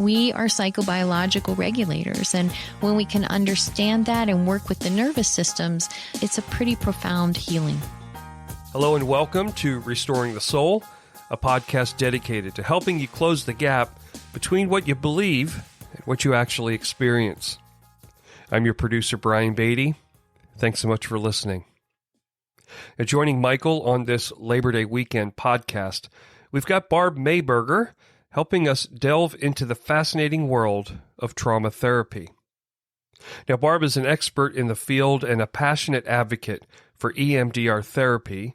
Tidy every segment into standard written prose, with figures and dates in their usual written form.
we are psychobiological regulators. And when we can understand that and work with the nervous systems, it's a pretty profound healing. Hello and welcome to Restoring the Soul, a podcast dedicated to helping you close the gap between what you believe and what you actually experience. I'm your producer, Brian Beatty. Thanks so much for listening. Now, joining Michael on this Labor Day weekend podcast, we've got Barb Maiberger helping us delve into the fascinating world of trauma therapy. Now, Barb is an expert in the field and a passionate advocate for EMDR therapy,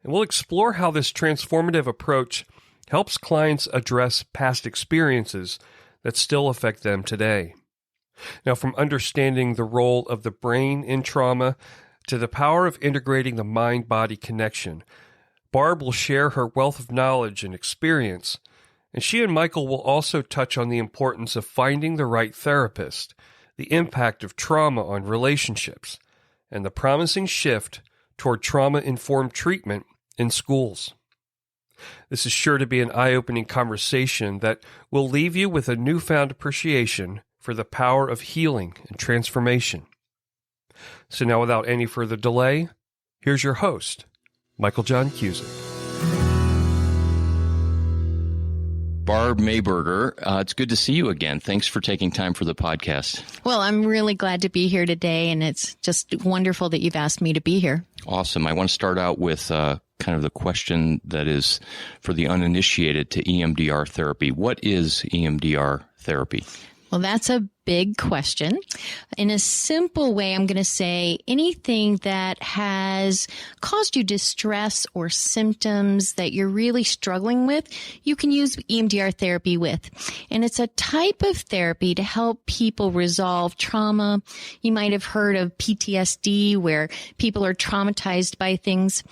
and we'll explore how this transformative approach helps clients address past experiences that still affect them today. Now, from understanding the role of the brain in trauma to the power of integrating the mind-body connection, Barb will share her wealth of knowledge and experience, and she and Michael will also touch on the importance of finding the right therapist, the impact of trauma on relationships, and the promising shift toward trauma-informed treatment in schools. This is sure to be an eye-opening conversation that will leave you with a newfound appreciation for the power of healing and transformation. So now, without any further delay, here's your host, Michael John Cusick. Barb Maiberger, it's good to see you again. Thanks for taking time for the podcast. Well, I'm really glad to be here today, and it's just wonderful that you've asked me to be here. Awesome. I want to start out with kind of the question that is for the uninitiated to EMDR therapy. What is EMDR therapy? Well, that's a big question. In a simple way, I'm going to say anything that has caused you distress or symptoms that you're really struggling with, you can use EMDR therapy with. And it's a type of therapy to help people resolve trauma. You might have heard of PTSD, where people are traumatized by things.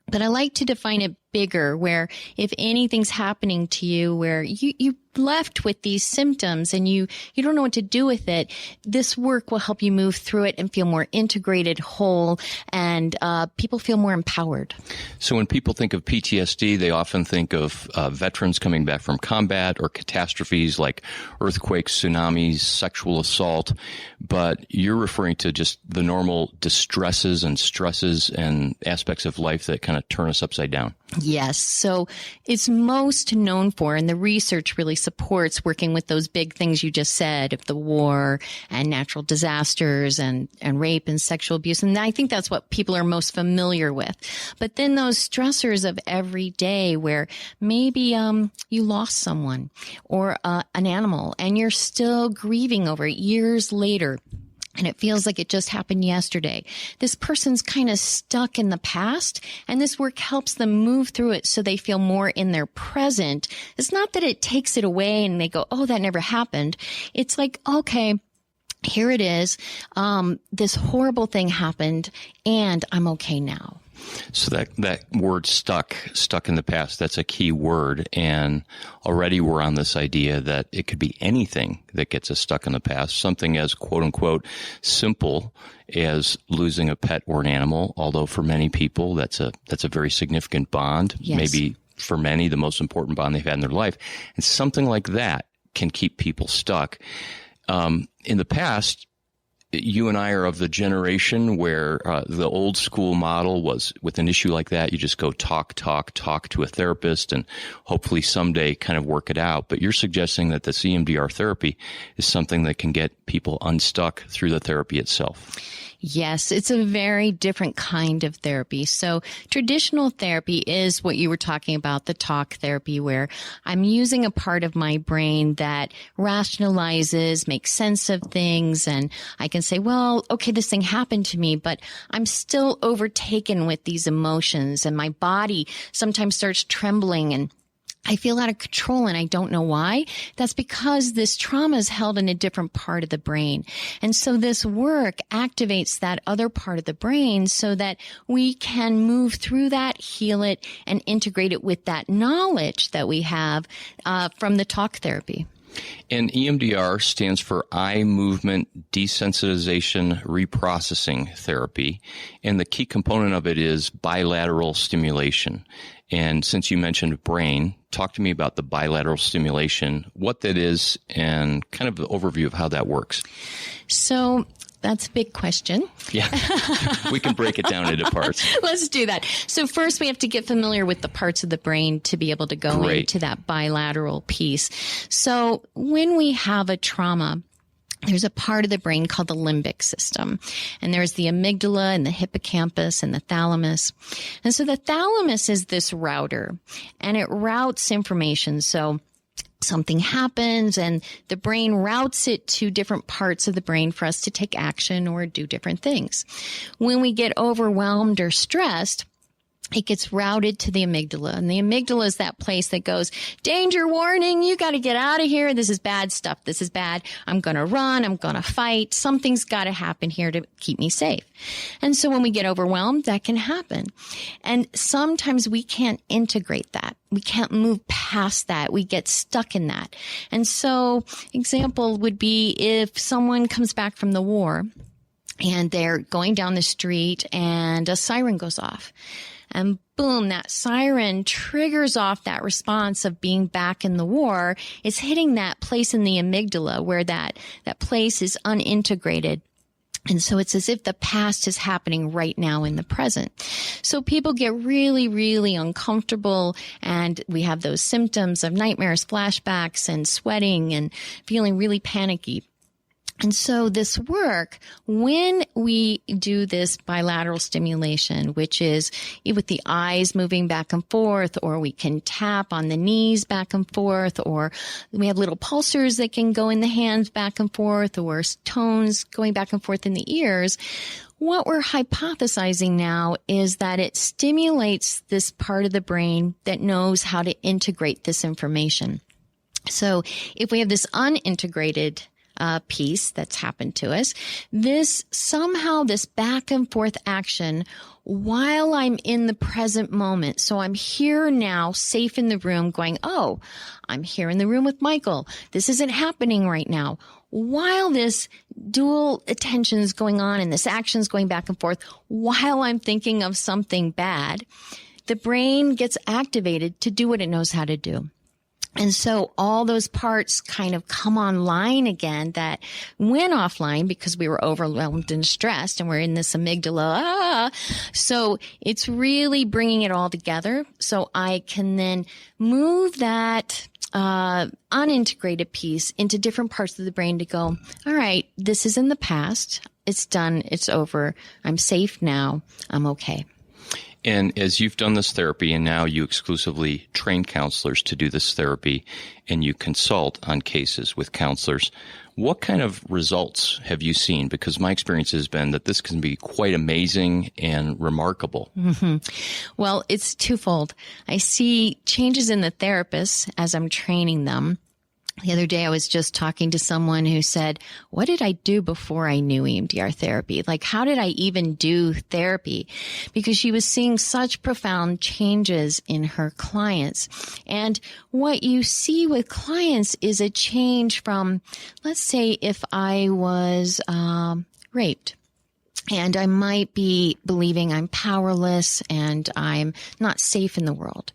But I like to define it bigger, where if anything's happening to you, where you left with these symptoms and you don't know what to do with it, this work will help you move through it and feel more integrated, whole, and people feel more empowered. So when people think of PTSD, they often think of veterans coming back from combat or catastrophes like earthquakes, tsunamis, sexual assault, but you're referring to just the normal distresses and stresses and aspects of life that kind of turn us upside down. Yes. So it's most known for, and the research really supports working with those big things you just said, of the war and natural disasters and rape and sexual abuse. And I think that's what people are most familiar with. But then those stressors of every day where maybe you lost someone or an animal and you're still grieving over it years later. And it feels like it just happened yesterday. This person's kind of stuck in the past, and this work helps them move through it so they feel more in their present. It's not that it takes it away and they go, oh, that never happened. It's like, okay, here it is. This horrible thing happened, and I'm okay now. So that word stuck in the past, that's a key word. And already we're on this idea that it could be anything that gets us stuck in the past, something as quote unquote simple as losing a pet or an animal. Although for many people, that's a very significant bond. Yes. Maybe for many, the most important bond they've had in their life. And something like that can keep people stuck. In the past, you and I are of the generation where the old school model was, with an issue like that, you just go talk to a therapist and hopefully someday kind of work it out. But you're suggesting that this EMDR therapy is something that can get people unstuck through the therapy itself. Yes, it's a very different kind of therapy. So traditional therapy is what you were talking about, the talk therapy, where I'm using a part of my brain that rationalizes, makes sense of things. And I can say, well, okay, this thing happened to me, but I'm still overtaken with these emotions, and my body sometimes starts trembling and I feel out of control and I don't know why. That's because this trauma is held in a different part of the brain. And so this work activates that other part of the brain so that we can move through that, heal it, and integrate it with that knowledge that we have from the talk therapy. And EMDR stands for eye movement desensitization reprocessing therapy. And the key component of it is bilateral stimulation. And since you mentioned brain, talk to me about the bilateral stimulation, what that is, and kind of the overview of how that works. So that's a big question. Yeah, we can break it down into parts. Let's do that. So first we have to get familiar with the parts of the brain to be able to go into that bilateral piece. So when we have a trauma, there's a part of the brain called the limbic system. And there's the amygdala and the hippocampus and the thalamus. And so the thalamus is this router, and it routes information. So something happens and the brain routes it to different parts of the brain for us to take action or do different things. When we get overwhelmed or stressed, it gets routed to the amygdala. And the amygdala is that place that goes, danger, warning, you got to get out of here. This is bad stuff. This is bad. I'm going to run. I'm going to fight. Something's got to happen here to keep me safe. And so when we get overwhelmed, that can happen. And sometimes we can't integrate that. We can't move past that. We get stuck in that. And so example would be if someone comes back from the war and they're going down the street and a siren goes off. And boom, that siren triggers off that response of being back in the war. It's hitting that place in the amygdala where that place is unintegrated. And so it's as if the past is happening right now in the present. So people get really, really uncomfortable, and we have those symptoms of nightmares, flashbacks, and sweating and feeling really panicky. And so this work, when we do this bilateral stimulation, which is with the eyes moving back and forth, or we can tap on the knees back and forth, or we have little pulsers that can go in the hands back and forth, or tones going back and forth in the ears, what we're hypothesizing now is that it stimulates this part of the brain that knows how to integrate this information. So if we have this unintegrated piece that's happened to us, this back and forth action while I'm in the present moment. So I'm here now, safe in the room, going, oh, I'm here in the room with Michael. This isn't happening right now. While this dual attention is going on and this action is going back and forth, while I'm thinking of something bad, the brain gets activated to do what it knows how to do. And so all those parts kind of come online again that went offline because we were overwhelmed and stressed and we're in this amygdala. So it's really bringing it all together so I can then move that unintegrated piece into different parts of the brain to go, all right, this is in the past. It's done. It's over. I'm safe now. I'm okay. And as you've done this therapy, and now you exclusively train counselors to do this therapy, and you consult on cases with counselors, what kind of results have you seen? Because my experience has been that this can be quite amazing and remarkable. Mm-hmm. Well, it's twofold. I see changes in the therapists as I'm training them. The other day, I was just talking to someone who said, what did I do before I knew EMDR therapy? Like, how did I even do therapy? Because she was seeing such profound changes in her clients. And what you see with clients is a change from, let's say, if I was raped. And I might be believing I'm powerless and I'm not safe in the world.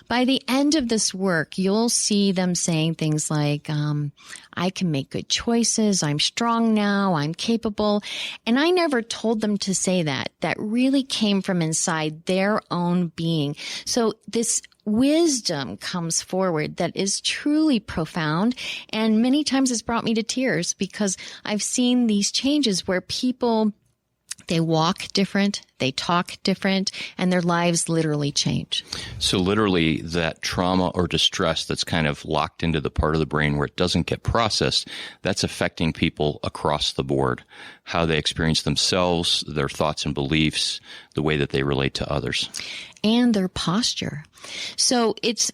By the end of this work, you'll see them saying things like, I can make good choices. I'm strong now. I'm capable. And I never told them to say that. That really came from inside their own being. So this wisdom comes forward that is truly profound. And many times it's brought me to tears because I've seen these changes where people, they walk different, they talk different, and their lives literally change. So literally that trauma or distress that's kind of locked into the part of the brain where it doesn't get processed, that's affecting people across the board, how they experience themselves, their thoughts and beliefs, the way that they relate to others. And their posture. So it's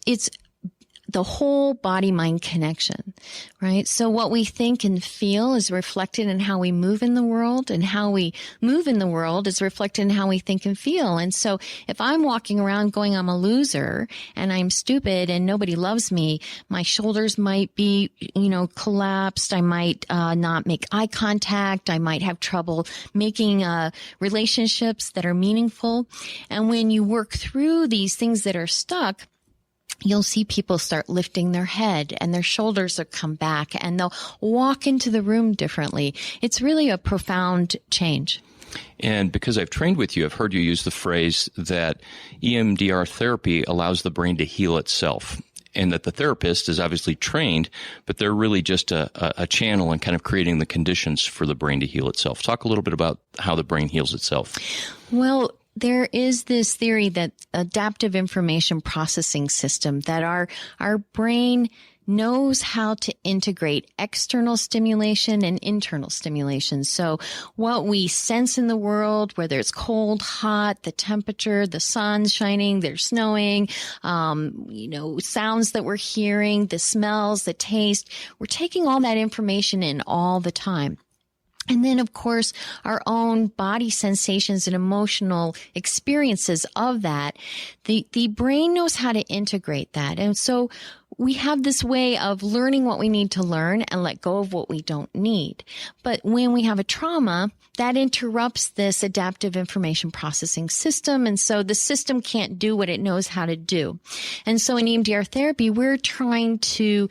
the whole body-mind connection, right? So what we think and feel is reflected in how we move in the world, and how we move in the world is reflected in how we think and feel. And so if I'm walking around going, I'm a loser and I'm stupid and nobody loves me, my shoulders might be, collapsed. I might not make eye contact. I might have trouble making relationships that are meaningful. And when you work through these things that are stuck, you'll see people start lifting their head and their shoulders will come back and they'll walk into the room differently. It's really a profound change. And because I've trained with you, I've heard you use the phrase that EMDR therapy allows the brain to heal itself, and that the therapist is obviously trained, but they're really just a channel and kind of creating the conditions for the brain to heal itself. Talk a little bit about how the brain heals itself. Well, there is this theory that adaptive information processing system, that our brain knows how to integrate external stimulation and internal stimulation. So what we sense in the world, whether it's cold, hot, the temperature, the sun's shining, there's snowing, sounds that we're hearing, the smells, the taste, we're taking all that information in all the time. And then, of course, our own body sensations and emotional experiences of that. The brain knows how to integrate that. And so we have this way of learning what we need to learn and let go of what we don't need. But when we have a trauma, that interrupts this adaptive information processing system. And so the system can't do what it knows how to do. And so in EMDR therapy, we're trying to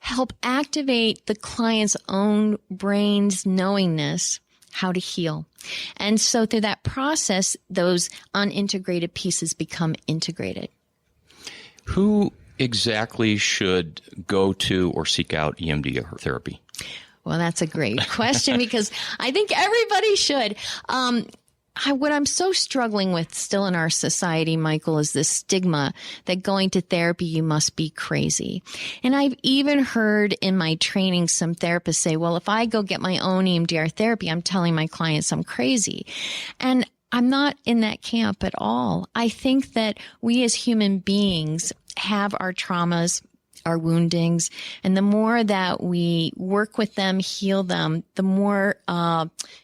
help activate the client's own brain's knowingness how to heal. And so through that process, those unintegrated pieces become integrated. Who exactly should go to or seek out EMDR therapy? Well, that's a great question because I think everybody should. What I'm so struggling with still in our society, Michael, is this stigma that going to therapy, you must be crazy. And I've even heard in my training some therapists say, well, if I go get my own EMDR therapy, I'm telling my clients I'm crazy. And I'm not in that camp at all. I think that we as human beings have our traumas, our woundings, and the more that we work with them, heal them, the more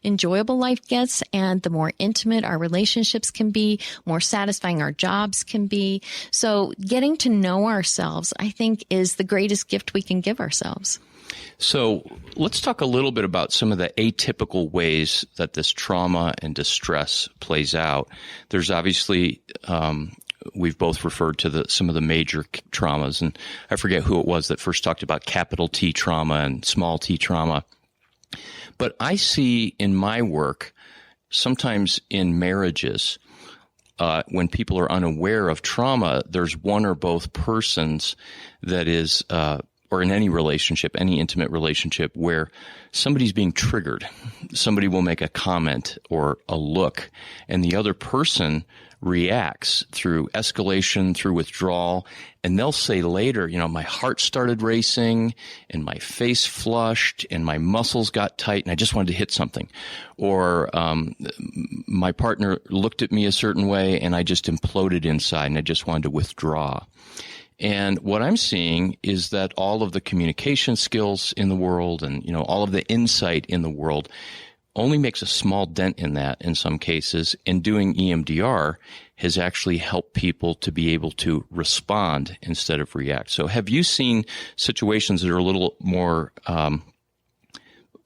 enjoyable life gets, and the more intimate our relationships can be, more satisfying our jobs can be. So getting to know ourselves, I think, is the greatest gift we can give ourselves. So let's talk a little bit about some of the atypical ways that this trauma and distress plays out. There's obviously we've both referred to some of the major traumas, and I forget who it was that first talked about capital T trauma and small t trauma. But I see in my work, sometimes in marriages, when people are unaware of trauma, there's one or both persons that is, or in any relationship, any intimate relationship, where somebody's being triggered. Somebody will make a comment or a look, and the other person reacts through escalation, through withdrawal, and they'll say later, my heart started racing and my face flushed and my muscles got tight and I just wanted to hit something. Or my partner looked at me a certain way and I just imploded inside and I just wanted to withdraw. And what I'm seeing is that all of the communication skills in the world and, all of the insight in the world only makes a small dent in that in some cases, and doing EMDR has actually helped people to be able to respond instead of react. So have you seen situations that are a little more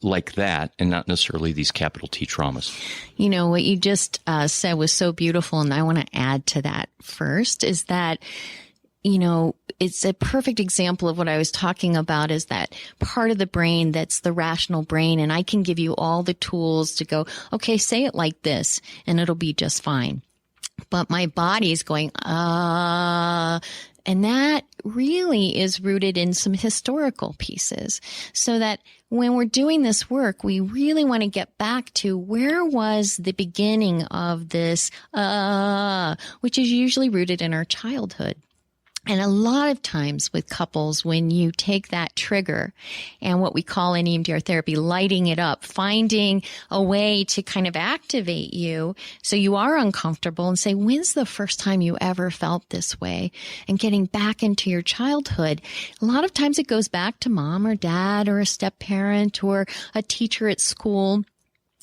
like that and not necessarily these capital T traumas? What you just said was so beautiful, and I want to add to that first is that it's a perfect example of what I was talking about, is that part of the brain that's the rational brain. And I can give you all the tools to go, okay, say it like this and it'll be just fine. But my body's going, and that really is rooted in some historical pieces. So that when we're doing this work, we really want to get back to where was the beginning of this, which is usually rooted in our childhood. And a lot of times with couples, when you take that trigger and what we call in EMDR therapy, lighting it up, finding a way to kind of activate you so you are uncomfortable and say, when's the first time you ever felt this way? And getting back into your childhood. A lot of times it goes back to mom or dad or a step parent or a teacher at school.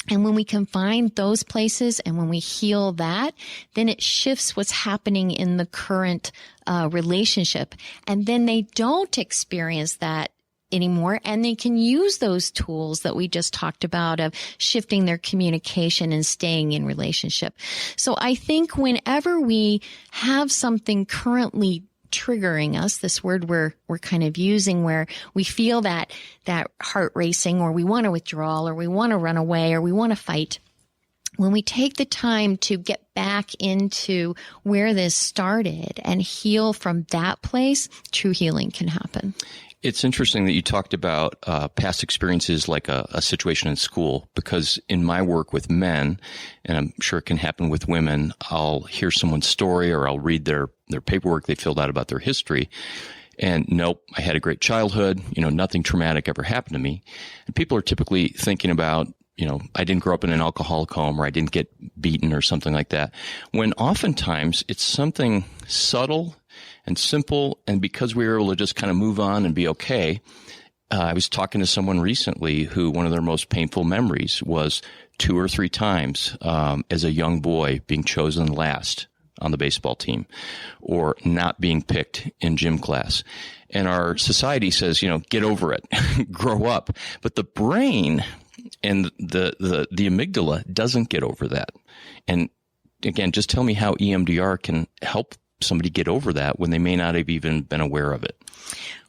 And when we can find those places and when we heal that, then it shifts what's happening in the current relationship. And then they don't experience that anymore. And they can use those tools that we just talked about of shifting their communication and staying in relationship. So I think whenever we have something currently triggering us, this word we're kind of using, where we feel that heart racing, or we want to withdraw, or we want to run away, or we want to fight. When we take the time to get back into where this started and heal from that place, true healing can happen. It's interesting that you talked about past experiences like a situation in school, because in my work with men, and I'm sure it can happen with women, I'll hear someone's story or I'll read their paperwork they filled out about their history. And nope, I had a great childhood, nothing traumatic ever happened to me. And people are typically thinking about, I didn't grow up in an alcoholic home, or I didn't get beaten or something like that. When oftentimes it's something subtle and simple, and because we were able to just kind of move on and be okay. I was talking to someone recently who one of their most painful memories was 2 or 3 times as a young boy being chosen last on the baseball team, or not being picked in gym class. And our society says, get over it, grow up. But the brain and the amygdala doesn't get over that. And again, just tell me how EMDR can help somebody get over that when they may not have even been aware of it.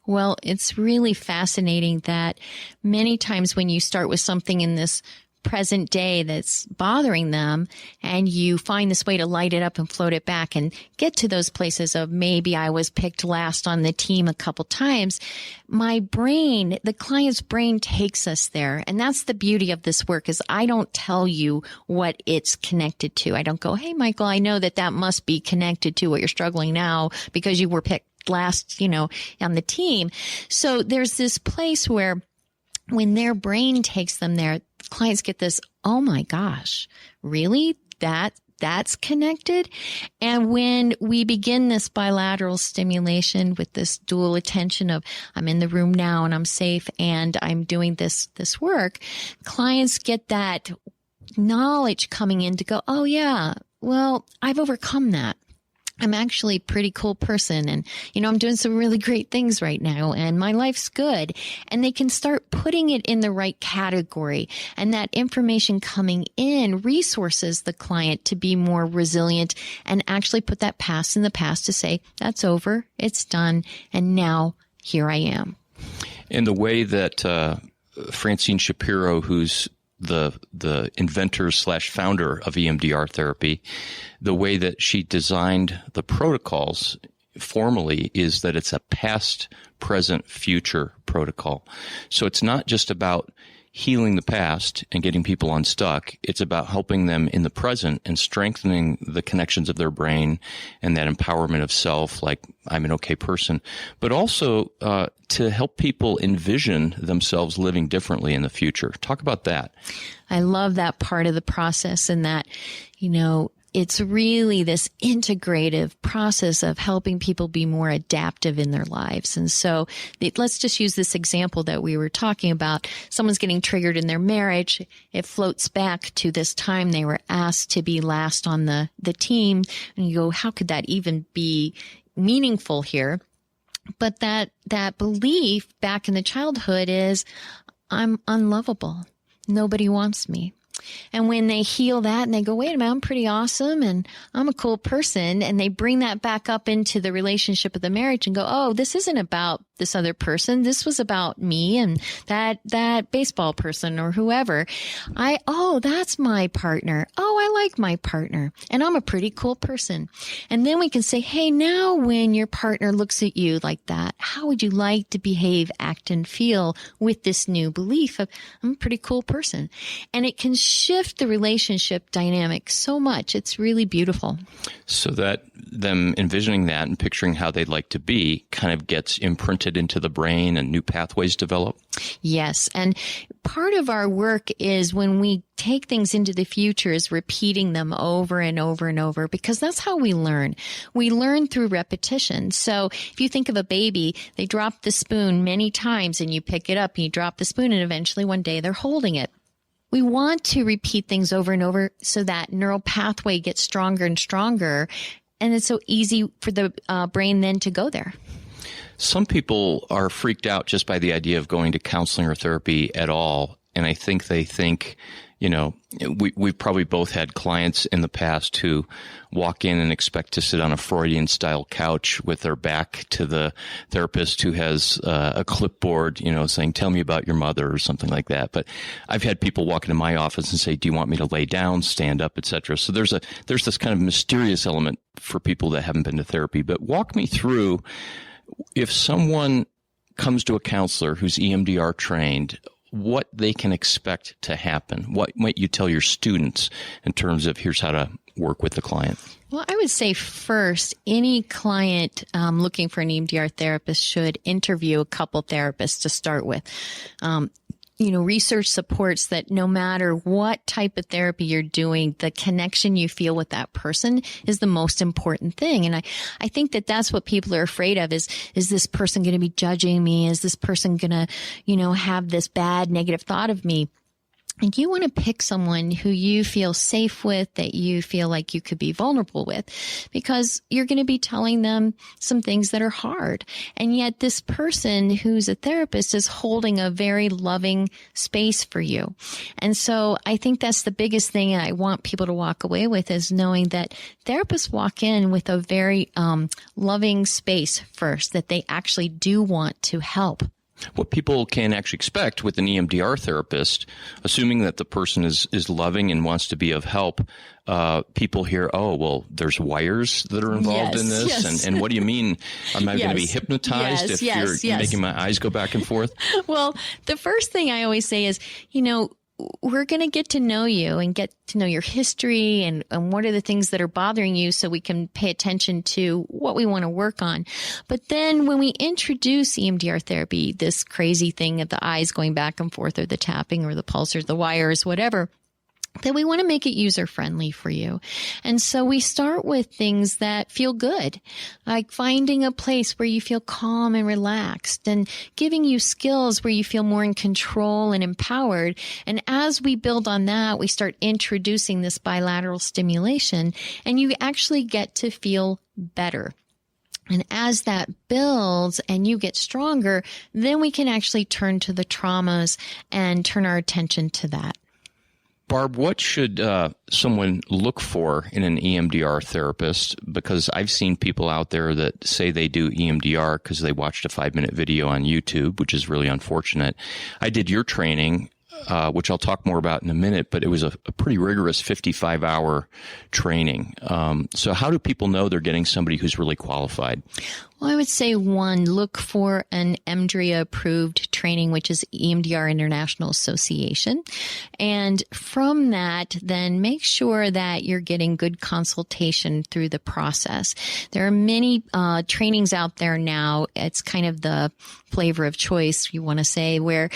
Well, it's really fascinating that many times when you start with something in this present day that's bothering them, and you find this way to light it up and float it back and get to those places of, maybe I was picked last on the team a couple times, my brain, the client's brain, takes us there. And that's the beauty of this work, is I don't tell you what it's connected to. I don't go, hey, Michael, I know that must be connected to what you're struggling now because you were picked last, on the team. So there's this place where when their brain takes them there, clients get this, oh my gosh, really? That's connected? And when we begin this bilateral stimulation with this dual attention of, I'm in the room now and I'm safe and I'm doing this work, clients get that knowledge coming in to go, oh yeah, well, I've overcome that. I'm actually a pretty cool person, and, I'm doing some really great things right now, and my life's good. And they can start putting it in the right category. And that information coming in resources the client to be more resilient and actually put that past in the past to say, that's over, it's done, and now here I am. And the way that Francine Shapiro, who's the inventor / founder of EMDR therapy, the way that she designed the protocols formally is that it's a past, present, future protocol. So it's not just about healing the past and getting people unstuck. It's about helping them in the present and strengthening the connections of their brain and that empowerment of self, like I'm an okay person, but also to help people envision themselves living differently in the future. Talk about that. I love that part of the process, and that, it's really this integrative process of helping people be more adaptive in their lives. And so let's just use this example that we were talking about. Someone's getting triggered in their marriage. It floats back to this time they were asked to be last on the team. And you go, how could that even be meaningful here? But that belief back in the childhood is, I'm unlovable. Nobody wants me. And when they heal that and they go, wait a minute, I'm pretty awesome and I'm a cool person, and they bring that back up into the relationship of the marriage and go, oh, this isn't about this other person. This was about me and that baseball person or whoever. That's my partner. Oh, I like my partner and I'm a pretty cool person. And then we can say, hey, now when your partner looks at you like that, how would you like to behave, act, and feel with this new belief of I'm a pretty cool person? And it can shift the relationship dynamic so much. It's really beautiful. So that them envisioning that and picturing how they'd like to be kind of gets imprinted into the brain and new pathways develop? Yes. And part of our work is when we take things into the future is repeating them over and over and over, because that's how we learn. We learn through repetition. So if you think of a baby, they drop the spoon many times and you pick it up and you drop the spoon and eventually one day they're holding it. We want to repeat things over and over so that neural pathway gets stronger and stronger. And it's so easy for the brain then to go there. Some people are freaked out just by the idea of going to counseling or therapy at all. And I think they think, we've probably both had clients in the past who walk in and expect to sit on a Freudian style couch with their back to the therapist who has a clipboard, saying, tell me about your mother or something like that. But I've had people walk into my office and say, do you want me to lay down, stand up, etc. So there's this kind of mysterious element for people that haven't been to therapy. But walk me through, if someone comes to a counselor who's EMDR trained, what they can expect to happen. What might you tell your students in terms of here's how to work with the client? Well, I would say first, any client looking for an EMDR therapist should interview a couple therapists to start with. Research supports that no matter what type of therapy you're doing, the connection you feel with that person is the most important thing. And I think that that's what people are afraid of is this person going to be judging me? Is this person going to, have this bad negative thought of me? And you want to pick someone who you feel safe with, that you feel like you could be vulnerable with, because you're going to be telling them some things that are hard. And yet this person who's a therapist is holding a very loving space for you. And so I think that's the biggest thing I want people to walk away with, is knowing that therapists walk in with a very loving space first, that they actually do want to help. What people can actually expect with an EMDR therapist, assuming that the person is loving and wants to be of help, people hear, oh, well, there's wires that are involved in this. Yes. And what do you mean? Am I going to be hypnotized if you're making my eyes go back and forth? Well, the first thing I always say is, we're going to get to know you and get to know your history and what are the things that are bothering you so we can pay attention to what we want to work on. But then when we introduce EMDR therapy, this crazy thing of the eyes going back and forth or the tapping or the pulse or the wires, whatever, that we want to make it user-friendly for you. And so we start with things that feel good, like finding a place where you feel calm and relaxed and giving you skills where you feel more in control and empowered. And as we build on that, we start introducing this bilateral stimulation, and you actually get to feel better. And as that builds and you get stronger, then we can actually turn to the traumas and turn our attention to that. Barb, what should someone look for in an EMDR therapist? Because I've seen people out there that say they do EMDR because they watched a 5-minute video on YouTube, which is really unfortunate. I did your training, which I'll talk more about in a minute, but it was a pretty rigorous 55-hour training. So how do people know they're getting somebody who's really qualified? Well, I would say one, look for an EMDRIA-approved training, which is EMDR International Association. And from that, then make sure that you're getting good consultation through the process. There are many trainings out there now. It's kind of the flavor of choice, you want to say, where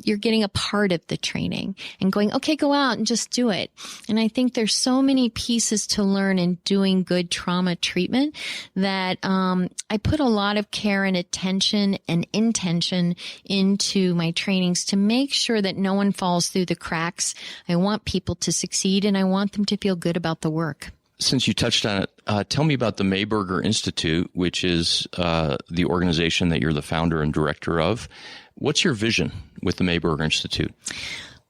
you're getting a part of the training and going, okay, go out and just do it. And I think there's so many pieces to learn in doing good trauma treatment that I put a lot of care and attention and intention into my trainings to make sure that no one falls through the cracks. I want people to succeed, and I want them to feel good about the work. Since you touched on it, tell me about the Maiberger Institute, which is the organization that you're the founder and director of. What's your vision with the Maiberger Institute?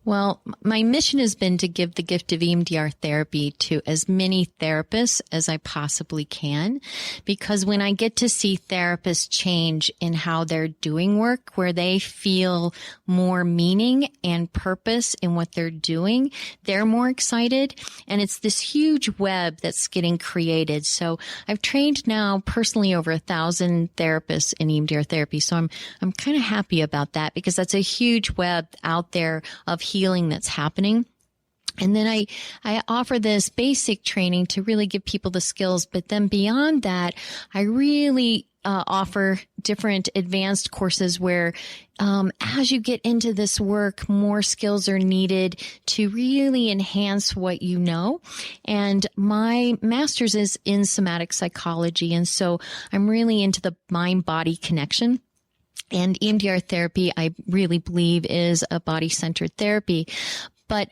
Well, my mission has been to give the gift of EMDR therapy to as many therapists as I possibly can, because when I get to see therapists change in how they're doing work, where they feel more meaning and purpose in what they're doing, they're more excited. And it's this huge web that's getting created. So I've trained now personally over 1,000 therapists in EMDR therapy. So I'm kind of happy about that, because that's a huge web out there of healing that's happening. And then I offer this basic training to really give people the skills. But then beyond that, I really offer different advanced courses where as you get into this work, more skills are needed to really enhance what you know. And my master's is in somatic psychology. And so I'm really into the mind-body connection. And EMDR therapy, I really believe, is a body-centered therapy. But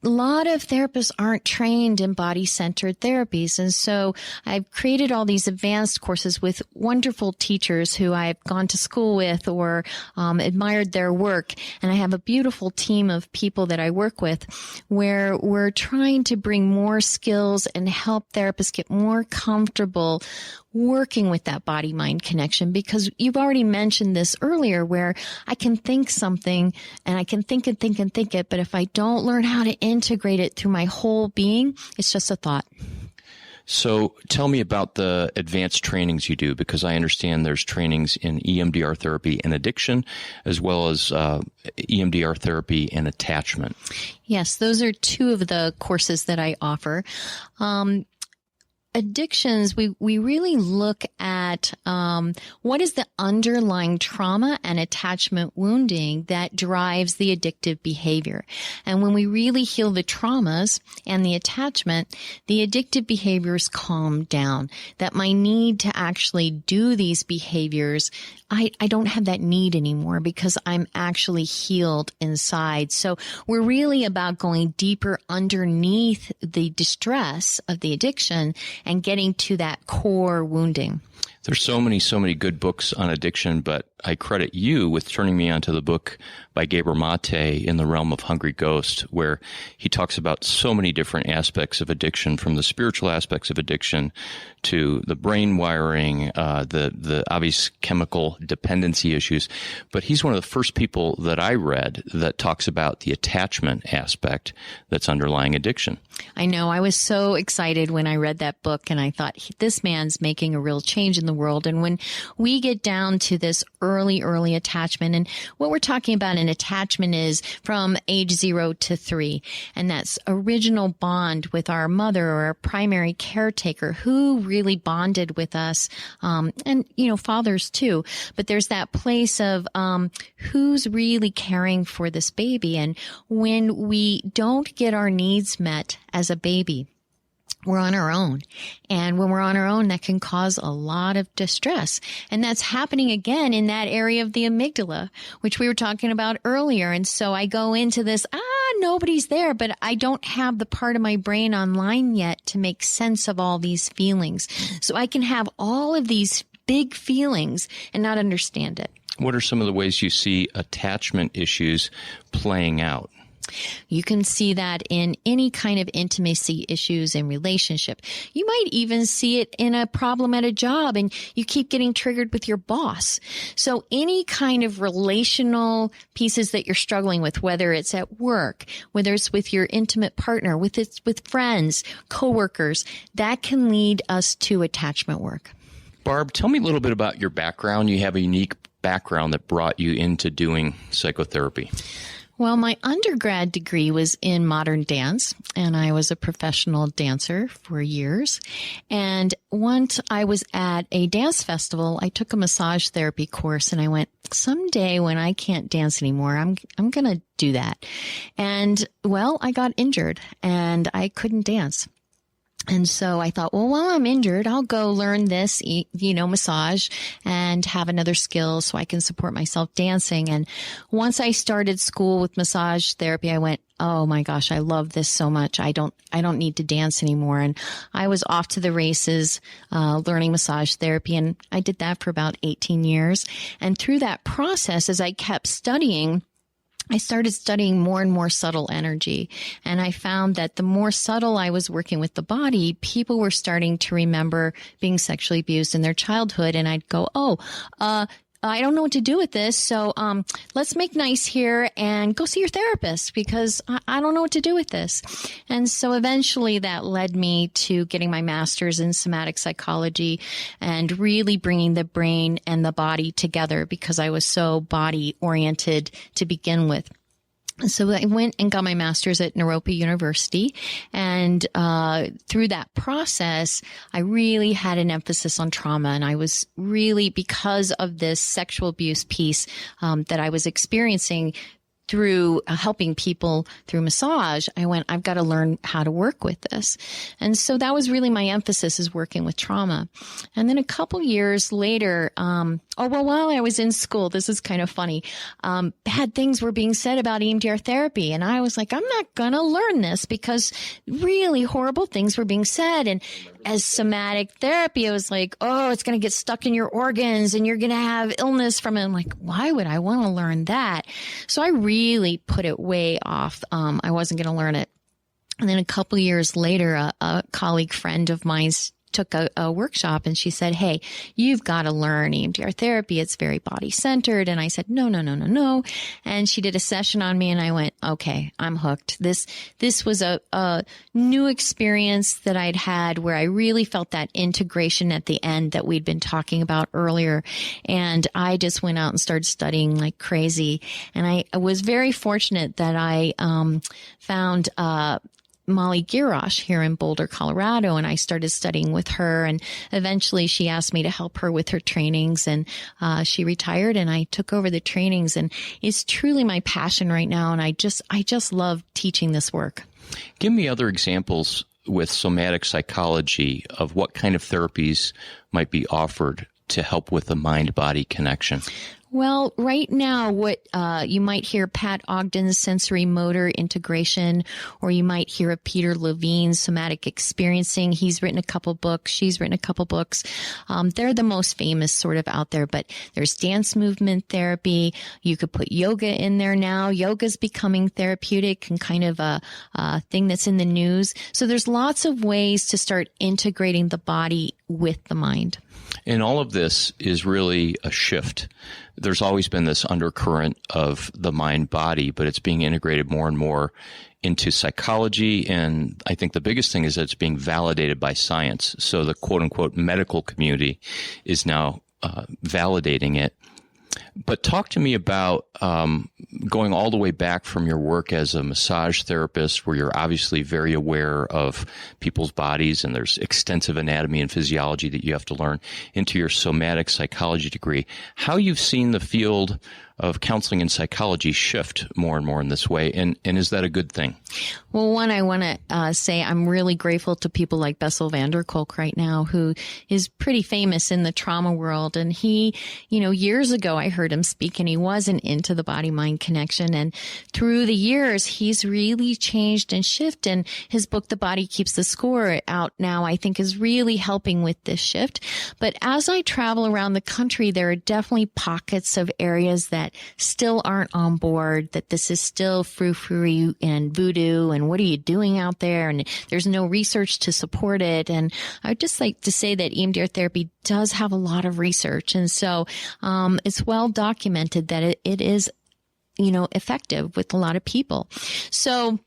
a lot of therapists aren't trained in body-centered therapies. And so I've created all these advanced courses with wonderful teachers who I've gone to school with or admired their work. And I have a beautiful team of people that I work with where we're trying to bring more skills and help therapists get more comfortable working with that body-mind connection, because you've already mentioned this earlier, where I can think something and I can think and think and think it, but if I don't learn how to integrate it through my whole being, it's just a thought. So tell me about the advanced trainings you do, because I understand there's trainings in EMDR therapy and addiction, as well as EMDR therapy and attachment. Yes, those are two of the courses that I offer. Addictions, we really look at what is the underlying trauma and attachment wounding that drives the addictive behavior. And when we really heal the traumas and the attachment, the addictive behaviors calm down. That my need to actually do these behaviors, I don't have that need anymore because I'm actually healed inside. So we're really about going deeper underneath the distress of the addiction and getting to that core wounding. There's so many good books on addiction, but I credit you with turning me onto the book by Gabor Mate, In the Realm of Hungry Ghost, where he talks about so many different aspects of addiction, from the spiritual aspects of addiction to the brain wiring, the obvious chemical dependency issues. But he's one of the first people that I read that talks about the attachment aspect that's underlying addiction. I know. I was so excited when I read that book, and I thought, this man's making a real change in the world. And when we get down to this early attachment, and what we're talking about in attachment is from age 0 to 3. And that's original bond with our mother or our primary caretaker who really bonded with us. And, fathers too. But there's that place of, who's really caring for this baby. And when we don't get our needs met as a baby, we're on our own. And when we're on our own, that can cause a lot of distress. And that's happening again in that area of the amygdala, which we were talking about earlier. And so I go into this, nobody's there, but I don't have the part of my brain online yet to make sense of all these feelings. So I can have all of these big feelings and not understand it. What are some of the ways you see attachment issues playing out? You can see that in any kind of intimacy issues in relationship. You might even see it in a problem at a job, and you keep getting triggered with your boss. So any kind of relational pieces that you're struggling with, whether it's at work, whether it's with your intimate partner, with friends, coworkers, that can lead us to attachment work. Barb, tell me a little bit about your background. You have a unique background that brought you into doing psychotherapy. Well, my undergrad degree was in modern dance, and I was a professional dancer for years. And once I was at a dance festival, I took a massage therapy course, and I went, someday when I can't dance anymore, I'm going to do that. And well, I got injured and I couldn't dance. And so I thought, well, while I'm injured, I'll go learn this, massage and have another skill so I can support myself dancing. And once I started school with massage therapy, I went, oh my gosh, I love this so much. I don't need to dance anymore. And I was off to the races, learning massage therapy. And I did that for about 18 years. And through that process, as I kept studying, I started studying more and more subtle energy. And I found that the more subtle I was working with the body, people were starting to remember being sexually abused in their childhood. And I'd go, I don't know what to do with this. So, let's make nice here and go see your therapist because I don't know what to do with this. And so eventually that led me to getting my master's in somatic psychology and really bringing the brain and the body together because I was so body oriented to begin with. So I went and got my master's at Naropa University. And through that process, I really had an emphasis on trauma. And I was really, because of this sexual abuse piece that I was experiencing through helping people through massage, I went, I've got to learn how to work with this. And so that was really my emphasis, is working with trauma. And then a couple years later, while I was in school, this is kind of funny, bad things were being said about EMDR therapy. And I was like, I'm not going to learn this because really horrible things were being said. And as somatic therapy, I was like, oh, it's going to get stuck in your organs and you're going to have illness from it. I'm like, why would I want to learn that? So I really put it way off. I wasn't going to learn it. And then a couple of years later, a colleague friend of mine took a workshop and she said, hey, you've got to learn EMDR therapy. It's very body centered. And I said, no. And she did a session on me and I went, okay, I'm hooked. This was a new experience that I'd had where I really felt that integration at the end that we'd been talking about earlier. And I just went out and started studying like crazy. And I was very fortunate that I found Molly Girosh here in Boulder, Colorado, and I started studying with her, and eventually she asked me to help her with her trainings, and she retired and I took over the trainings, and it's truly my passion right now, and I just love teaching this work. Give me other examples with somatic psychology of what kind of therapies might be offered to help with the mind-body connection. Well, right now, what you might hear Pat Ogden's sensory motor integration, or you might hear of Peter Levine's somatic experiencing. He's written a couple books. She's written a couple books. They're the most famous sort of out there, but there's dance movement therapy. You could put yoga in there now. Yoga's becoming therapeutic and kind of a thing that's in the news. So there's lots of ways to start integrating the body with the mind. And all of this is really a shift. There's always been this undercurrent of the mind-body, but it's being integrated more and more into psychology. And I think the biggest thing is that it's being validated by science. So the quote-unquote medical community is now validating it. But talk to me about going all the way back from your work as a massage therapist, where you're obviously very aware of people's bodies and there's extensive anatomy and physiology that you have to learn, into your somatic psychology degree. How you've seen the field of counseling and psychology shift more and more in this way, and is that a good thing? Well, one, I want to say I'm really grateful to people like Bessel van der Kolk right now, who is pretty famous in the trauma world. And he, years ago I heard him speak and he wasn't into the body-mind connection. And through the years, he's really changed and shifted. And his book, The Body Keeps the Score, out now, I think is really helping with this shift. But as I travel around the country, there are definitely pockets of areas that still aren't on board, that this is still frou-frou and voodoo and what are you doing out there? And there's no research to support it. And I would just like to say that EMDR therapy does have a lot of research. And so it's well documented that it is, effective with a lot of people. So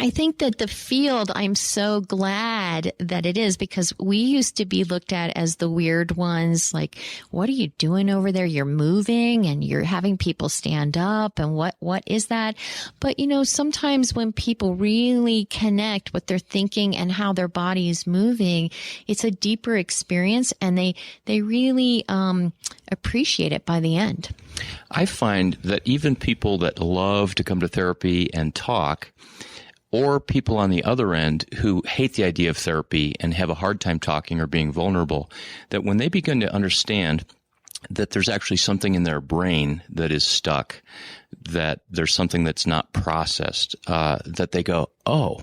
I think that the field, I'm so glad that it is, because we used to be looked at as the weird ones. Like, what are you doing over there? You're moving and you're having people stand up. And what is that? But, sometimes when people really connect what they're thinking and how their body is moving, it's a deeper experience, and they really appreciate it by the end. I find that even people that love to come to therapy and talk, or people on the other end who hate the idea of therapy and have a hard time talking or being vulnerable, that when they begin to understand that there's actually something in their brain that is stuck, that there's something that's not processed, that they go, oh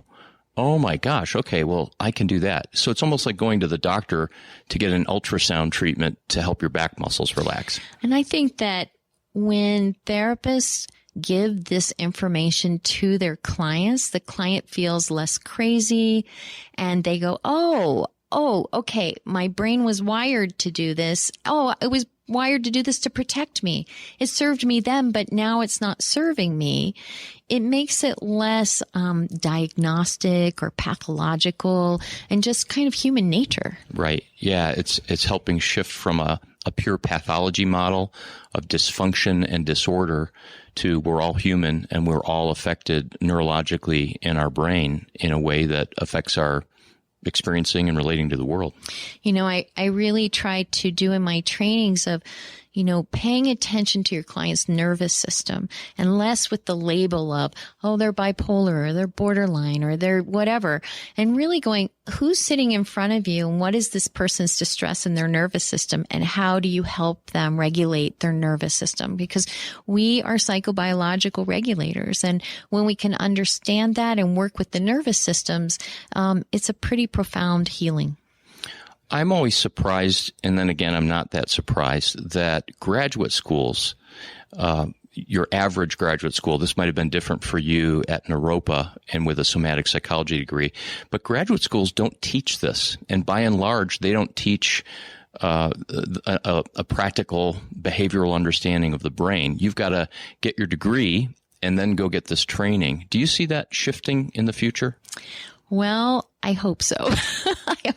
my gosh, okay, well, I can do that. So it's almost like going to the doctor to get an ultrasound treatment to help your back muscles relax. And I think that when therapists give this information to their clients, the client feels less crazy and they go, oh, okay, my brain was wired to do this. Oh, it was wired to do this to protect me. It served me then, but now it's not serving me. It makes it less diagnostic or pathological and just kind of human nature. Right. Yeah. It's helping shift from a pure pathology model of dysfunction and disorder to we're all human and we're all affected neurologically in our brain in a way that affects our experiencing and relating to the world. You know, I really try to do in my trainings of, you know, paying attention to your client's nervous system and less with the label of, oh, they're bipolar or they're borderline or they're whatever. And really going, who's sitting in front of you and what is this person's distress in their nervous system and how do you help them regulate their nervous system? Because we are psychobiological regulators. And when we can understand that and work with the nervous systems, it's a pretty profound healing. I'm always surprised, and then again, I'm not that surprised, that graduate schools, your average graduate school, this might have been different for you at Naropa and with a somatic psychology degree, but graduate schools don't teach this. And by and large, they don't teach a practical behavioral understanding of the brain. You've got to get your degree and then go get this training. Do you see that shifting in the future? Well, I hope so.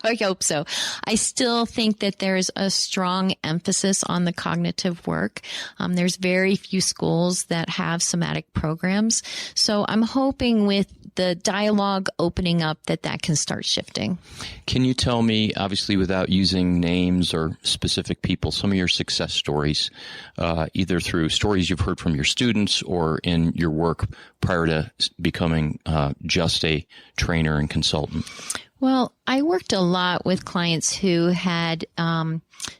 I hope so. I still think that there's a strong emphasis on the cognitive work. There's very few schools that have somatic programs. So I'm hoping with the dialogue opening up that can start shifting. Can you tell me, obviously without using names or specific people, some of your success stories, either through stories you've heard from your students or in your work prior to becoming just a trainer and consultant? Well, I worked a lot with clients who had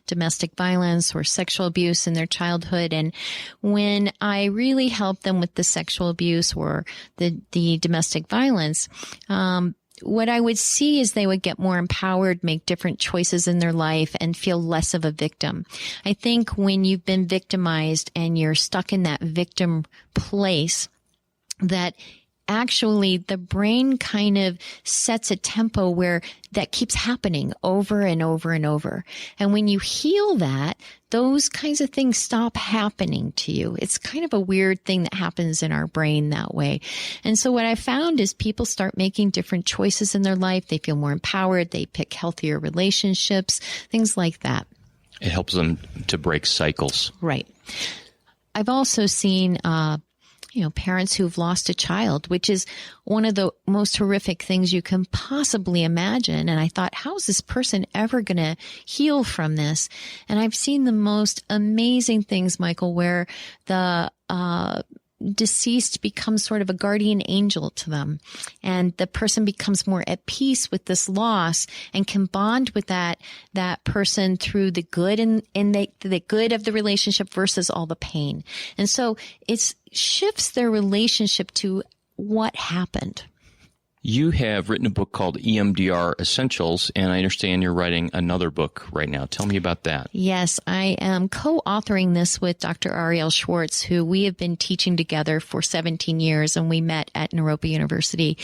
domestic violence or sexual abuse in their childhood. And when I really helped them with the sexual abuse or the domestic violence, what I would see is they would get more empowered, make different choices in their life, and feel less of a victim. I think when you've been victimized and you're stuck in that victim place, that actually the brain kind of sets a tempo where that keeps happening over and over and over. And when you heal that, those kinds of things stop happening to you. It's kind of a weird thing that happens in our brain that way. And so what I found is people start making different choices in their life. They feel more empowered. They pick healthier relationships, things like that. It helps them to break cycles. Right. I've also seen parents who've lost a child, which is one of the most horrific things you can possibly imagine. And I thought, how is this person ever going to heal from this? And I've seen the most amazing things, Michael, where the deceased becomes sort of a guardian angel to them. And the person becomes more at peace with this loss and can bond with that person through the good and the good of the relationship versus all the pain. And so it shifts their relationship to what happened. You have written a book called EMDR Essentials, and I understand you're writing another book right now. Tell me about that. Yes, I am co-authoring this with Dr. Ariel Schwartz, who we have been teaching together for 17 years, and we met at Naropa University.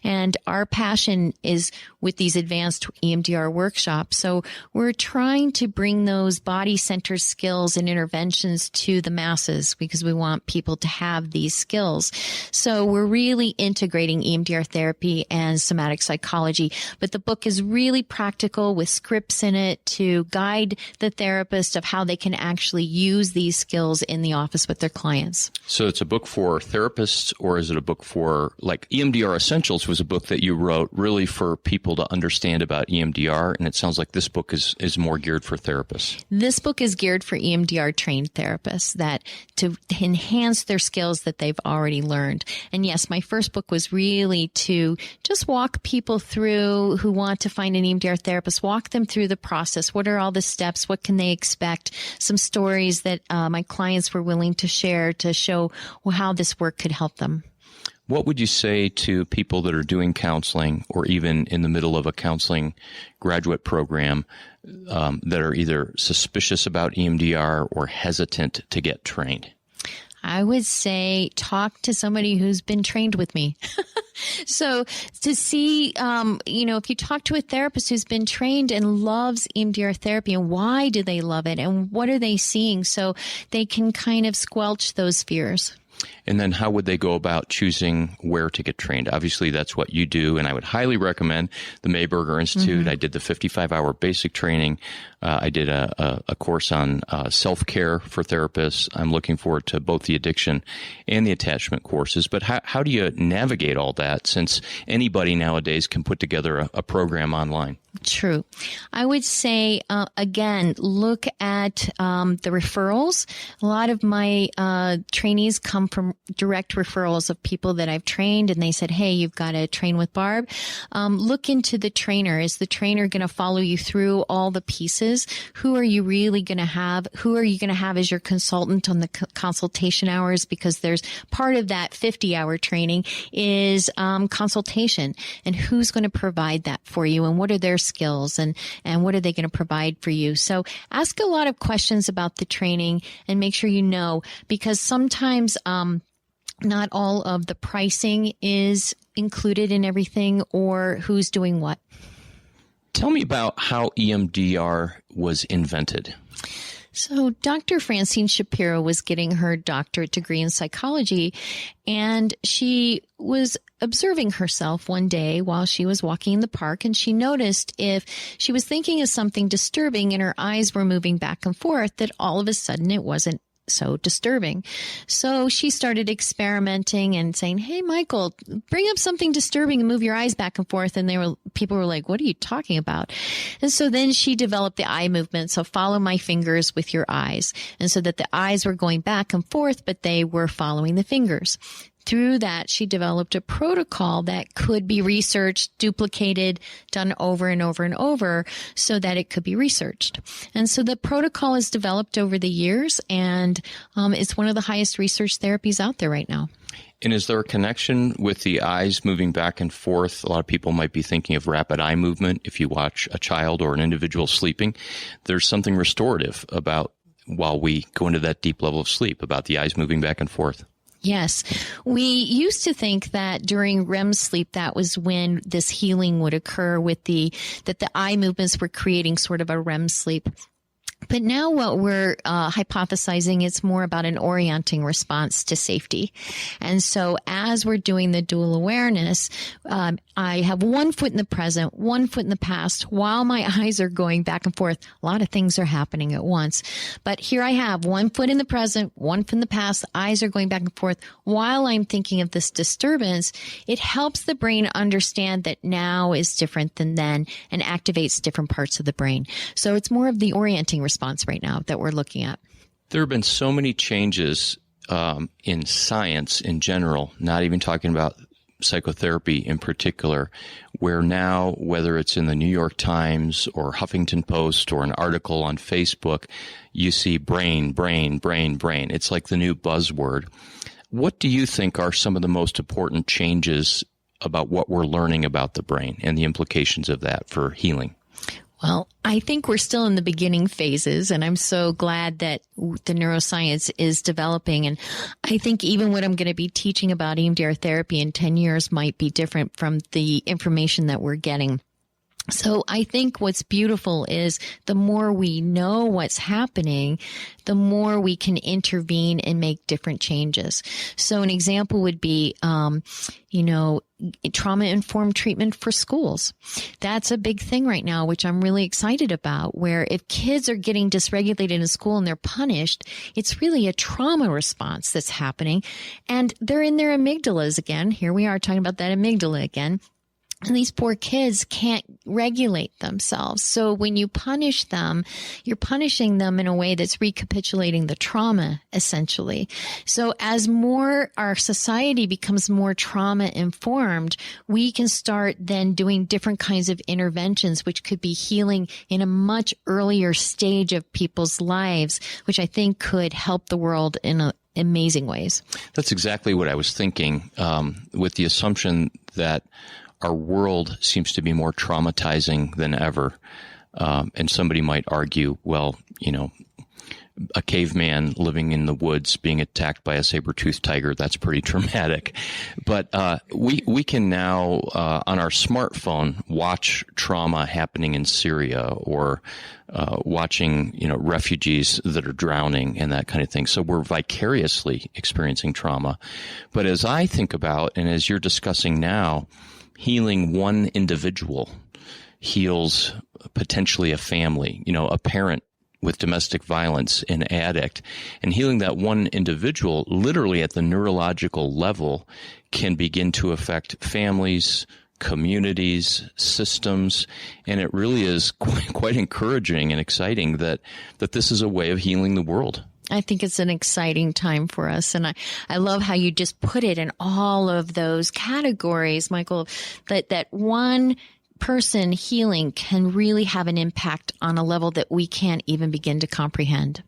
And our passion is with these advanced EMDR workshops. So we're trying to bring those body-centered skills and interventions to the masses because we want people to have these skills. So we're really integrating EMDR therapy and somatic psychology. But the book is really practical with scripts in it to guide the therapist of how they can actually use these skills in the office with their clients. So it's a book for therapists, or is it a book for, like, EMDR Essentials was a book that you wrote really for people to understand about EMDR, and it sounds like this book is more geared for therapists. This book is geared for EMDR trained therapists that to enhance their skills that they've already learned. And yes, my first book was really to just walk people through who want to find an EMDR therapist, walk them through the process. What are all the steps? What can they expect? Some stories that my clients were willing to share to show how this work could help them. What would you say to people that are doing counseling or even in the middle of a counseling graduate program that are either suspicious about EMDR or hesitant to get trained? I would say talk to somebody who's been trained with me. So to see, if you talk to a therapist who's been trained and loves EMDR therapy, and why do they love it and what are they seeing, so they can kind of squelch those fears. And then how would they go about choosing where to get trained? Obviously, that's what you do, and I would highly recommend the Maiberger Institute. Mm-hmm. I did the 55-hour basic training. I did a course on self-care for therapists. I'm looking forward to both the addiction and the attachment courses. But how do you navigate all that, since anybody nowadays can put together a program online? True. I would say, again, look at the referrals. A lot of my trainees come from direct referrals of people that I've trained, and they said, hey, you've got to train with Barb. Look into the trainer. Is the trainer going to follow you through all the pieces? Who are you really going to have? Who are you going to have as your consultant on the consultation hours? Because there's part of that 50-hour training is consultation, and who's going to provide that for you, and what are their skills, and what are they going to provide for you? So ask a lot of questions about the training and make sure you know, because sometimes not all of the pricing is included in everything, or who's doing what. Tell me about how EMDR was invented. So Dr. Francine Shapiro was getting her doctorate degree in psychology, and she was observing herself one day while she was walking in the park, and she noticed if she was thinking of something disturbing and her eyes were moving back and forth, that all of a sudden it wasn't so disturbing. So she started experimenting and saying, hey, Michael, bring up something disturbing and move your eyes back and forth. And people were like, what are you talking about? And so then she developed the eye movement. So follow my fingers with your eyes. And so that the eyes were going back and forth, but they were following the fingers. Through that, she developed a protocol that could be researched, duplicated, done over and over and over so that it could be researched. And so the protocol is developed over the years, and it's one of the highest research therapies out there right now. And is there a connection with the eyes moving back and forth? A lot of people might be thinking of rapid eye movement. If you watch a child or an individual sleeping, there's something restorative about, while we go into that deep level of sleep, about the eyes moving back and forth. Yes. We used to think that during REM sleep, that was when this healing would occur that the eye movements were creating sort of a REM sleep. But now what we're hypothesizing, it's more about an orienting response to safety. And so as we're doing the dual awareness, I have one foot in the present, one foot in the past, while my eyes are going back and forth. A lot of things are happening at once. But here I have one foot in the present, one foot in the past, eyes are going back and forth. While I'm thinking of this disturbance, it helps the brain understand that now is different than then and activates different parts of the brain. So it's more of the orienting response right now that we're looking at. There have been so many changes in science in general, not even talking about psychotherapy in particular, where now, whether it's in the New York Times or Huffington Post or an article on Facebook, you see brain, brain, brain, brain. It's like the new buzzword. What do you think are some of the most important changes about what we're learning about the brain and the implications of that for healing? Well, I think we're still in the beginning phases, and I'm so glad that the neuroscience is developing. And I think even what I'm going to be teaching about EMDR therapy in 10 years might be different from the information that we're getting. So I think what's beautiful is the more we know what's happening, the more we can intervene and make different changes. So an example would be, trauma-informed treatment for schools. That's a big thing right now, which I'm really excited about, where if kids are getting dysregulated in school and they're punished, it's really a trauma response that's happening. And they're in their amygdalas again. Here we are talking about that amygdala again. And these poor kids can't regulate themselves. So when you punish them, you're punishing them in a way that's recapitulating the trauma, essentially. So as our society becomes more trauma informed, we can start then doing different kinds of interventions, which could be healing in a much earlier stage of people's lives, which I think could help the world in amazing ways. That's exactly what I was thinking, with the assumption that our world seems to be more traumatizing than ever. And somebody might argue, well, a caveman living in the woods being attacked by a saber-toothed tiger. That's pretty traumatic. But we can now, on our smartphone, watch trauma happening in Syria or watching, refugees that are drowning and that kind of thing. So we're vicariously experiencing trauma. But as I think about, and as you're discussing now, healing one individual heals potentially a family, a parent with domestic violence, an addict, and healing that one individual literally at the neurological level can begin to affect families, communities, systems, and it really is quite encouraging and exciting that this is a way of healing the world. I think it's an exciting time for us. And I love how you just put it in all of those categories, Michael, that one person healing can really have an impact on a level that we can't even begin to comprehend.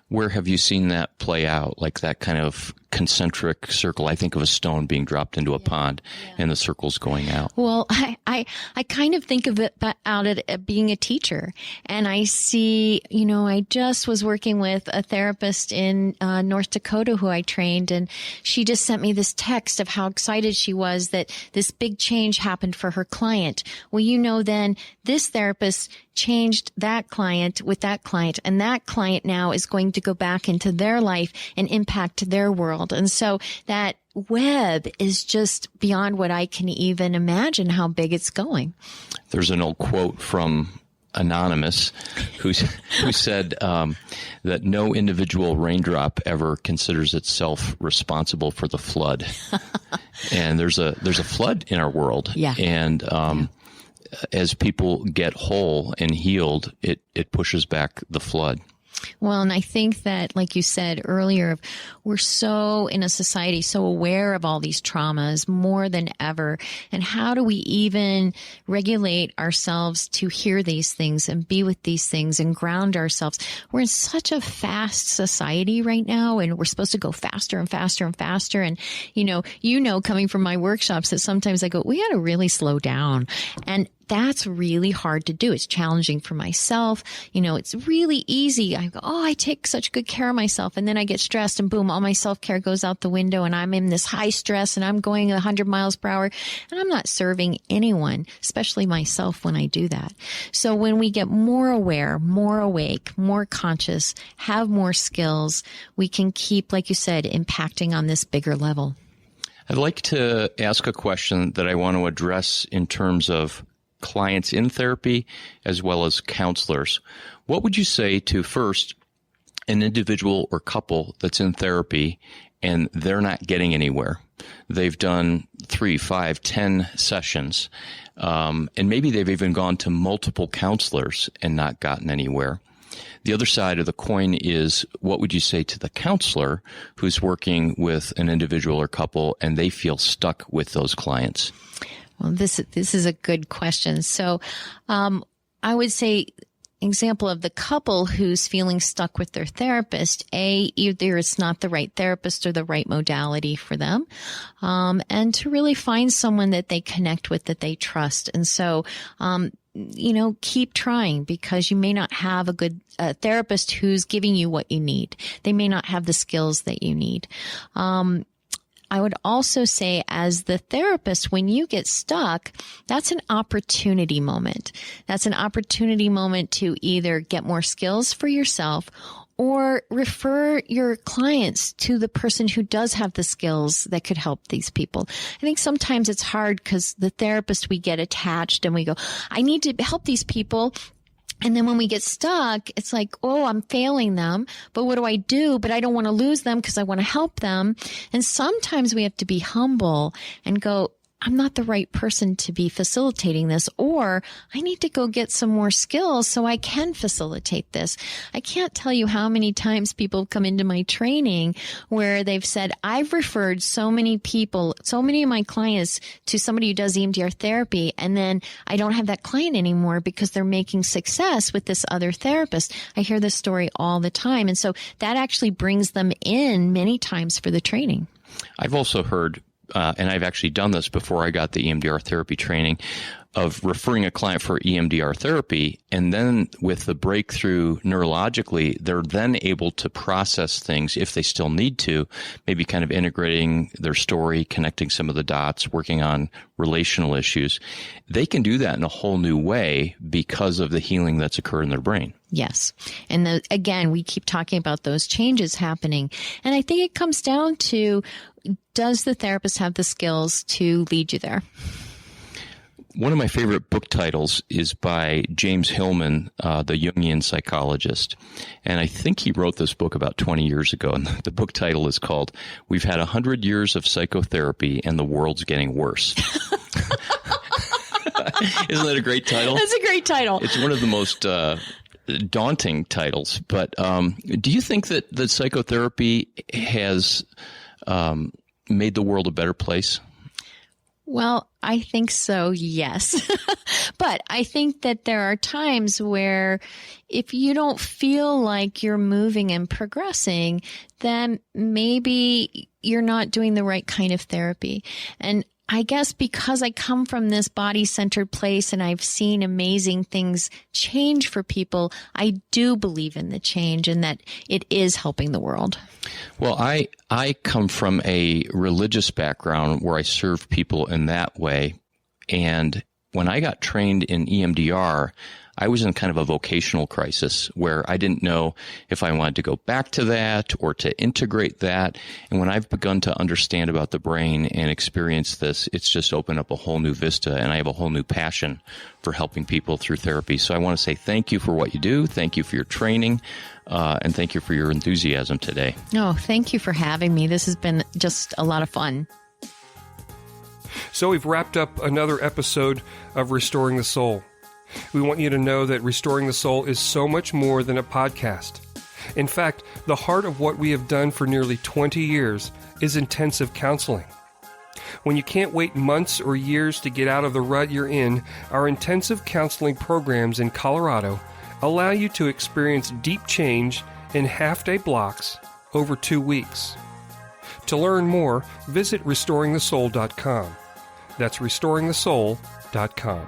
Where have you seen that play out, like that kind of concentric circle? I think of a stone being dropped into a pond and the circle's going out. Well, I kind of think of it out at being a teacher. And I see, I just was working with a therapist in North Dakota who I trained, and she just sent me this text of how excited she was that this big change happened for her client. Well, then this therapist changed that client with that client, and that client now is going to go back into their life and impact their world. And so that web is just beyond what I can even imagine how big it's going. There's an old quote from Anonymous who said that no individual raindrop ever considers itself responsible for the flood. And there's a flood in our world. Yeah. And as people get whole and healed, it pushes back the flood. Well, and I think that, like you said earlier, we're so in a society so aware of all these traumas more than ever. And how do we even regulate ourselves to hear these things and be with these things and ground ourselves? We're in such a fast society right now, and we're supposed to go faster and faster and faster. And, coming from my workshops that sometimes I go, we got to really slow down. And that's really hard to do. It's challenging for myself. It's really easy. I go, I take such good care of myself. And then I get stressed and boom, all my self-care goes out the window and I'm in this high stress and I'm going 100 miles per hour and I'm not serving anyone, especially myself when I do that. So when we get more aware, more awake, more conscious, have more skills, we can keep, like you said, impacting on this bigger level. I'd like to ask a question that I want to address in terms of clients in therapy as well as counselors. What would you say to, first, an individual or couple that's in therapy and they're not getting anywhere? They've done 3, 5, 10 sessions, and maybe they've even gone to multiple counselors and not gotten anywhere. The other side of the coin is, what would you say to the counselor who's working with an individual or couple and they feel stuck with those clients? Well, this is a good question. So, I would say, example of the couple who's feeling stuck with their therapist, either it's not the right therapist or the right modality for them, and to really find someone that they connect with, that they trust. And so, keep trying, because you may not have a good therapist who's giving you what you need. They may not have the skills that you need. I would also say, as the therapist, when you get stuck, that's an opportunity moment. That's an opportunity moment to either get more skills for yourself or refer your clients to the person who does have the skills that could help these people. I think sometimes it's hard because the therapist, we get attached and we go, I need to help these people. And then when we get stuck, it's like, I'm failing them, but what do I do? But I don't want to lose them because I want to help them. And sometimes we have to be humble and go, I'm not the right person to be facilitating this, or I need to go get some more skills so I can facilitate this. I can't tell you how many times people come into my training where they've said, I've referred so many people, so many of my clients to somebody who does EMDR therapy, and then I don't have that client anymore because they're making success with this other therapist. I hear this story all the time. And so that actually brings them in many times for the training. I've also heard and I've actually done this before I got the EMDR therapy training, of referring a client for EMDR therapy. And then with the breakthrough neurologically, they're then able to process things if they still need to, maybe kind of integrating their story, connecting some of the dots, working on relational issues. They can do that in a whole new way because of the healing that's occurred in their brain. Yes. And again, we keep talking about those changes happening. And I think it comes down to, does the therapist have the skills to lead you there? One of my favorite book titles is by James Hillman, the Jungian psychologist. And I think he wrote this book about 20 years ago. And the book title is called, "We've Had 100 Years of Psychotherapy and the World's Getting Worse." Isn't that a great title? That's a great title. It's one of the most daunting titles. But do you think that psychotherapy has made the world a better place? Well, I think so, yes. But I think that there are times where if you don't feel like you're moving and progressing, then maybe you're not doing the right kind of therapy. And I guess because I come from this body-centered place and I've seen amazing things change for people, I do believe in the change and that it is helping the world. Well, I come from a religious background where I serve people in that way. And when I got trained in EMDR, I was in kind of a vocational crisis where I didn't know if I wanted to go back to that or to integrate that. And when I've begun to understand about the brain and experience this, it's just opened up a whole new vista, and I have a whole new passion for helping people through therapy. So I want to say thank you for what you do. Thank you for your training. And thank you for your enthusiasm today. Oh, thank you for having me. This has been just a lot of fun. So we've wrapped up another episode of Restoring the Soul. We want you to know that Restoring the Soul is so much more than a podcast. In fact, the heart of what we have done for nearly 20 years is intensive counseling. When you can't wait months or years to get out of the rut you're in, our intensive counseling programs in Colorado allow you to experience deep change in half-day blocks over 2 weeks. To learn more, visit restoringthesoul.com. That's restoringthesoul.com.